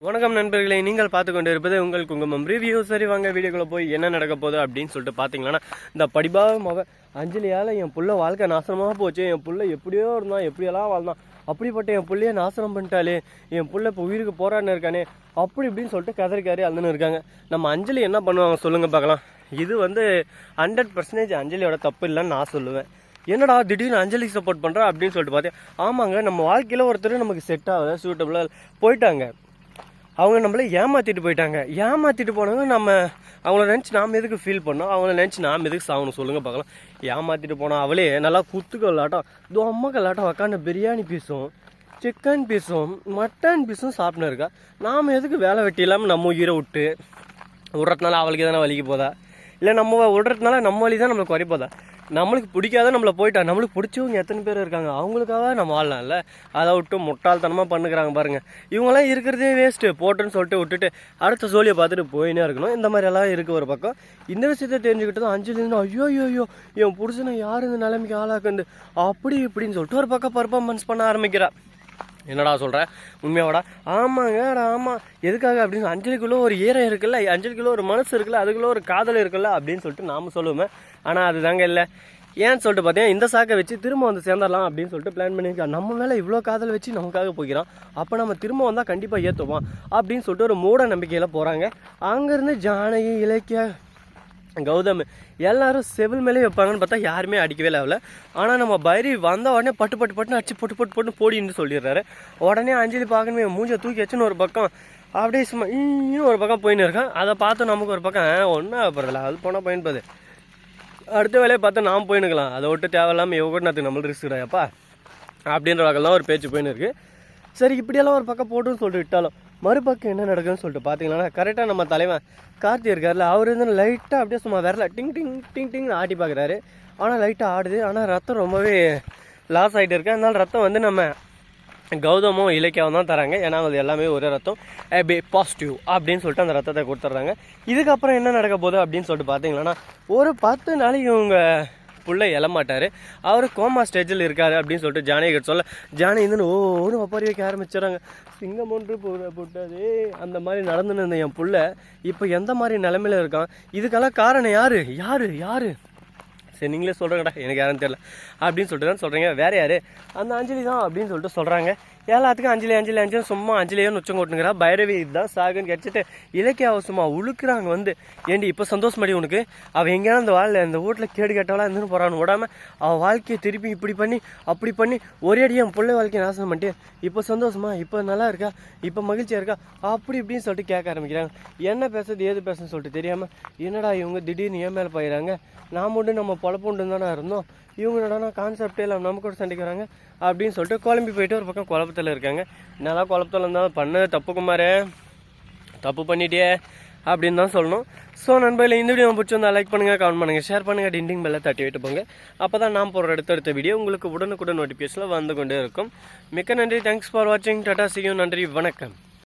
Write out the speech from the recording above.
வணக்கம் நண்பர்களே, நீங்கள் பார்த்து கொண்டு இருப்பது உங்கள் குங்குமம் ரிவ்யூ. சரி வாங்க வீடியோக்குள்ளே போய் என்ன நடக்க போகுது அப்படின்னு சொல்லிட்டு பார்த்தீங்கன்னா, இந்த படிபாவம் அவன் அஞ்சலியால் என் புள்ள வாழ்க்கை நாசனமாக போச்சு. என் புள்ள எப்படியோ இருந்தான், எப்படியெல்லாம் வாழ்ந்தான், அப்படிப்பட்ட என் புள்ளையே நாசனம் பண்ணிட்டாலே, என் புள்ள இப்போ உயிருக்கு போராடினு இருக்கானே, அப்படி இப்படின்னு சொல்லிட்டு கதறிக்காரி அழுதுன்னு இருக்காங்க. நம்ம அஞ்சலி என்ன பண்ணுவாங்க சொல்லுங்கள் பார்க்கலாம். இது 100% அஞ்சலியோட தப்பு இல்லைன்னு நான் சொல்லுவேன். என்னடா திடீர்னு அஞ்சலி சப்போர்ட் பண்ணுறா அப்படின்னு சொல்லிட்டு பார்த்தேன். ஆமாங்க, நம்ம வாழ்க்கையில் ஒருத்தர் நமக்கு செட் ஆகலை, சூட்டபுளாக போயிட்டாங்க. அவங்க நம்மளை ஏமாற்றிட்டு போயிட்டாங்க. ஏமாற்றிட்டு போனவங்க நம்ம அவங்கள நினச்சி நாம் எதுக்கு ஃபீல் பண்ணோம், அவங்கள நினச்சி நாம் எதுக்கு சாகணும் சொல்லுங்கள் பார்க்கலாம். ஏமாற்றிட்டு போனால் அவளே நல்லா குத்துக்கல்லாட்டம் தொம்மக்கல்லாட்டம் உக்காந்து பிரியாணி பீஸும் சிக்கன் பீஸும் மட்டன் பீஸும் சாப்பிட்னு இருக்கா. நாம் எதுக்கு வேலை வெட்டி இல்லாமல் நம்ம உயிரை விட்டு விடுறதுனால அவளுக்கு எதனா வலிக்கு போதா, இல்லை நம்ம விடுறதுனால நம்ம வலி தான் நம்மளுக்கு குறைப்போதா. நம்மளுக்கு பிடிக்காத நம்மளை போயிட்டா, நம்மளுக்கு பிடிச்சவங்க எத்தனை பேர் இருக்காங்க, அவங்களுக்காக நம்ம வாழலாம்ல. அதை விட்டு முட்டாள்தனமாக பண்ணுறாங்க பாருங்கள். இவங்களாம் இருக்கிறதே வேஸ்ட்டு போட்டுன்னு சொல்லிட்டு விட்டுட்டு அடுத்த சோழியை பார்த்துட்டு போயினே இருக்கணும். இந்த மாதிரியெல்லாம் இருக்குது ஒரு பக்கம். இந்த விஷயத்தை தெரிஞ்சுக்கிட்டு தான் அஞ்சலின்னு ஐயோ என் புருஷனை யார் இந்த நிலைமைக்கு ஆளாக்குண்டு அப்படி இப்படின்னு சொல்லிட்டு ஒரு பக்கம் பர்ஃபார்மன்ஸ் பண்ண ஆரம்பிக்கிறா. என்னடா சொல்கிறேன் உண்மையாவடா? ஆமாங்க, ஆமாம். எதுக்காக அப்படின்னு அஞ்சலிக்குள்ளே ஒரு ஈரம் இருக்குல்ல, அஞ்சலிக்குள்ளே ஒரு மனசு இருக்குல்ல, அதுக்குள்ளே ஒரு காதல் இருக்குல்ல அப்படின்னு சொல்லிட்டு நாம் சொல்லுவேன். ஆனால் அது தாங்க இல்லை. ஏன்னு சொல்லிட்டு பார்த்தீங்கன்னா, இந்த சாக்கை வச்சு திரும்ப வந்து சேர்ந்துடலாம் அப்படின்னு சொல்லிட்டு பிளான் பண்ணியிருக்கா. நம்ம மேலே இவ்வளோ காதல் வச்சு நமக்காக போய்க்கிறான், அப்போ நம்ம திரும்ப வந்தால் கண்டிப்பாக ஏற்றுவோம் அப்படின்னு சொல்லிட்டு ஒரு மூட நம்பிக்கையில் போகிறாங்க. அங்கேருந்து ஜானகி, இலக்கியா, கௌதம் எல்லாரும் செவில் மேலே வைப்பாங்கன்னு பார்த்தா யாருமே அடிக்கவே இல்லை அவளை. ஆனால் நம்ம பைரி வந்த உடனே பட்டுன்னு அடிச்சு போட்டு போடின்னு சொல்லிடுறாரு. உடனே அஞ்சலி பார்க்கணுமே மூஞ்சை தூக்கி வச்சுன்னு ஒரு பக்கம் அப்படியே சும்மா இன்னும் ஒரு பக்கம் போயின்னு இருக்கான். அதை பார்த்து நமக்கு ஒரு பக்கம் ஒன்றும் ஆகப்படுறதில்ல, அது போனால் போயின்னு அடுத்த வேலையை பார்த்து நாம் போயின்னுக்கலாம். அதை விட்டு தேவையில்லாமல் யோகநாத்துக்கு நம்மளுக்கு ரிஸ்க் கிடையாப்பா அப்படின்ற வகையில் ஒரு பேச்சு போயின்னு இருக்குது. சரி, இப்படியெல்லாம் ஒரு பக்கம் போட்டுன்னு சொல்லிட்டு விட்டாலும் மறுபக்கம் என்ன நடக்குதுன்னு சொல்லிட்டு பார்த்தீங்கன்னா, கரெக்டாக நம்ம தலைவன் கார்த்தி இருக்கார்ல, அவர் லைட்டாக அப்படியே சும்மா வரல டிங் டிங் டிங் டிங்னு ஆட்டி பார்க்குறாரு. ஆனால் லைட்டாக ஆடுது, ஆனால் ரத்தம் ரொம்பவே லாஸ் ஆகிட்டு இருக்கு. அதனால ரத்தம் நம்ம கௌதமும் இலக்கியாவும் தான் தராங்க. ஏன்னா அது எல்லாமே ஒரே ரத்தம் பி பாசிட்டிவ் அப்படின்னு சொல்லிட்டு அந்த ரத்தத்தை கொடுத்துட்றாங்க. இதுக்கப்புறம் என்ன நடக்க போகுது அப்படின்னு சொல்லிட்டு பார்த்தீங்கன்னா, ஒரு 10 நாளைக்கு இவங்க புள்ள எழமாட்டார், அவர் கோமா ஸ்டேஜில் இருக்காரு அப்படின்னு சொல்லிட்டு ஜானகிட்ட சொல்ல, ஜானகி ஒன்று ஒப்பாரி வைக்க ஆரம்பிச்சிடறாங்க. சிங்கம் ஒன்று போட்டாதே அந்த மாதிரி நடந்துன்னு இருந்த என் புள்ள இப்போ எந்த மாதிரி நிலைமையில இருக்கான், இதுக்கெல்லாம் காரணம் யாரு சரி நீங்களே சொல்கிறேங்கடா, எனக்கு யாருன்னு தெரியல அப்படின்னு சொல்லிட்டு தான் சொல்கிறீங்க. வேறு யார்? அந்த அஞ்சலி தான் அப்படின்னு சொல்லிட்டு சொல்கிறாங்க. எல்லாத்துக்கும் அஞ்சலி சும்மா அஞ்சலியோன்னு உச்சம் கொட்டுங்கிறா. பைரவி இதுதான் சாகுன்னு கிடச்சிட்டு இலக்கியாவை சும்மா உழுக்குறாங்க. ஏண்டி இப்போ சந்தோஷமாடி உனக்கு? அவள் எங்கேயாவது அந்த வாழை இந்த வீட்டில் கேடு கேட்டவளாக இருந்துன்னு போகிறான்னு விடாமல் அவள் வாழ்க்கையை திருப்பி இப்படி பண்ணி அப்படி பண்ணி ஒரே அடி என் பிள்ளை வாழ்க்கையை நாசனம் பண்ணிட்டு இப்போ சந்தோஷமா, இப்போ நல்லா இருக்கா, இப்போ மகிழ்ச்சியாக இருக்கா அப்படி இப்படின்னு சொல்லிட்டு கேட்க ஆரம்பிக்கிறாங்க. என்ன பேசுறது ஏது பேசுன்னு சொல்லிட்டு தெரியாமல், என்னடா இவங்க திடீர்னு ஏன் மேலே போயிடறாங்க, நாம் உண்டு நம்ம பொழப்புண்டு தானே இருந்தோம், இவங்க என்னடா கான்செப்டே இல்லை நம்ம கூட சண்டைக்கு வராங்க அப்படின்னு சொல்லிட்டு குழம்பி போயிட்டு ஒரு பக்கம் குழப்பத்தில் இருக்காங்க. நல்லா குழப்பத்தில் இருந்தால் பண்ண தப்பு குமாரே, தப்பு பண்ணிட்டே அப்படின்னு தான் சொல்லணும். ஸோ நண்பர்களே, இந்த வீடியோ பிடிச்சிருந்தா லைக் பண்ணுங்கள், கமெண்ட் பண்ணுங்கள், ஷேர் பண்ணுங்கள், டிண்டிங் பெல்லை தட்டி விட்டு போங்க. அப்போ தான் நான் போகிற அடுத்தடுத்த வீடியோ உங்களுக்கு உடனுக்குடன் நோட்டிஃபிகேஷனில் வந்து கொண்டே இருக்கும். மிக்க நன்றி. தேங்க்ஸ் ஃபார் வாட்சிங். Tata, see you. நன்றி, வணக்கம்.